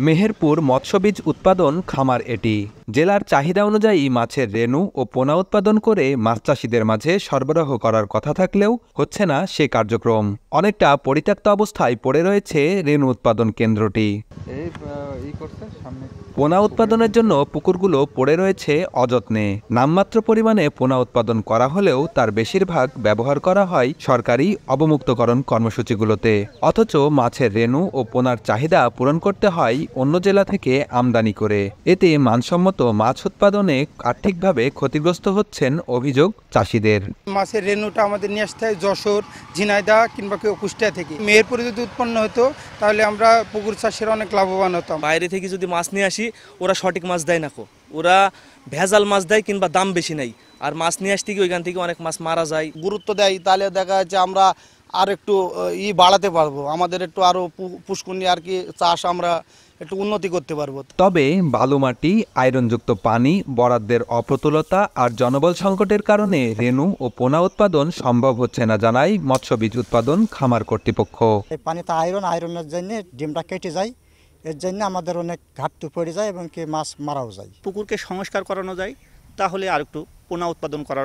মেহেরপুর মৎস্যবীজ উৎপাদন খামার এটি জেলার চাহিদা অনুযায়ী মাছের রেণু ও পোনা উৎপাদন করে মাছ চাষিদের মাঝে সরবরাহ করার কথা থাকলেও হচ্ছে না সে কার্যক্রম। অনেকটা পরিত্যক্ত অবস্থায় পড়ে রয়েছে রেণু উৎপাদন কেন্দ্রটি। পোনা উৎপাদনের জন্য পুকুরগুলো পড়ে রয়েছে অযত্নে। নামমাত্র পরিমাণে পোনা উৎপাদন করা হলেও তার বেশিরভাগ ব্যবহার করা হয় সরকারি অবমুক্তকরণ কর্মসূচিগুলোতে। অথচ মাছের রেণু ও পোনার চাহিদা পূরণ করতে হয় অন্য জেলা থেকে আমদানি করে। এতে মানসম্মত মাছ উৎপাদনে আর্থিকভাবে ক্ষতিগ্রস্ত হচ্ছেন অভিযোগ চাষিদের। মাছের রেণুটা আমাদের নিয়ে আসতে হয় যশোর, ঝিনাইদহ কিংবা কেউ কুষ্টিয়া থেকে। মেহেরপুরে যদি উৎপন্ন হতো তাহলে আমরা পুকুর চাষের অনেক লাভবান হতাম। বাইরে থেকে যদি মাছ নিয়ে আসি ওরা সঠিক মাছ দেয় না, ওরা ভেজাল মাছ দেয় কিংবা দাম বেশি নেই। আর মাছ নিয়ে আসতে গিয়ে ওইখান থেকে অনেক মাছ মারা যায়। গুরুত্ব দেয় তাহলে দেখা যাচ্ছে আমরা আর একটু বাড়াতে পারবো, আমাদের একটু আরো পুষ্কুনি আর কি চাষ আমরা একটু উন্নতি করতে পারবো। তবে বালুমাটি, আয়রনযুক্ত পানি, বরাদ্দের অপ্রতুলতা আর জনবল সংকটের কারণে রেণু ও পোনা উৎপাদন সম্ভব হচ্ছে না জানায় মৎস্যবীজ উৎপাদন খামার কর্তৃপক্ষ। পানিতে আয়রনের জন্য ডিমটা কেটে যায়, এর জন্য আমাদের অনেক ঘাটতি পড়ে যায় এবং কি মাছ মারাও যায়। পুকুরকে সংস্কার করানো যায় তাহলে আর একটু পোনা উৎপাদন করা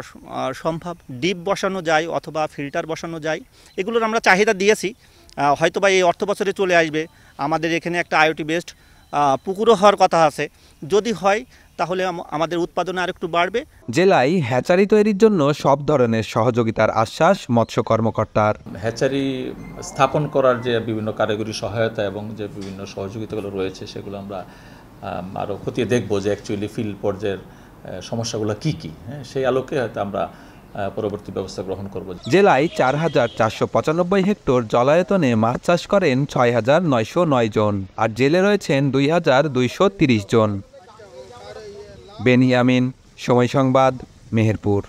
সম্ভব। ডিপ বসানো যায় অথবা ফিল্টার বসানো যায়, এগুলোর আমরা চাহিদা দিয়েছি। হয়তোবা এই অর্থ বছরে চলে আসবে। আমাদের এখানে একটা আইওটি বেসড পুকুরও হওয়ার কথা আছে। যদি হয় তাহলে আমাদের উৎপাদন আর একটু বাড়বে। জেলায় হ্যাচারি তৈরির জন্য সব ধরনের সহযোগিতার আশ্বাস মৎস্য কর্মকর্তার। হ্যাচারি স্থাপন করার যে বিভিন্ন কারিগরি সহায়তা এবং যে বিভিন্ন সহযোগিতাগুলো রয়েছে সেগুলো আমরা আরও খতিয়ে দেখব যে অ্যাকচুয়ালি ফিল্ড পর্যায়ের সমস্যাগুলো কী কী, সেই আলোকে হয়তো আমরা পরবর্তী ব্যবস্থা গ্রহণ করব। জেলায় ৪,৪৯৫ হেক্টর জলায়তনে মাছ চাষ করেন ৬,৯০৯ জন, আর জেলে রয়েছেন ২,২৩০ জন। বেনিয়ামিন, সময় সংবাদ, মেহেরপুর।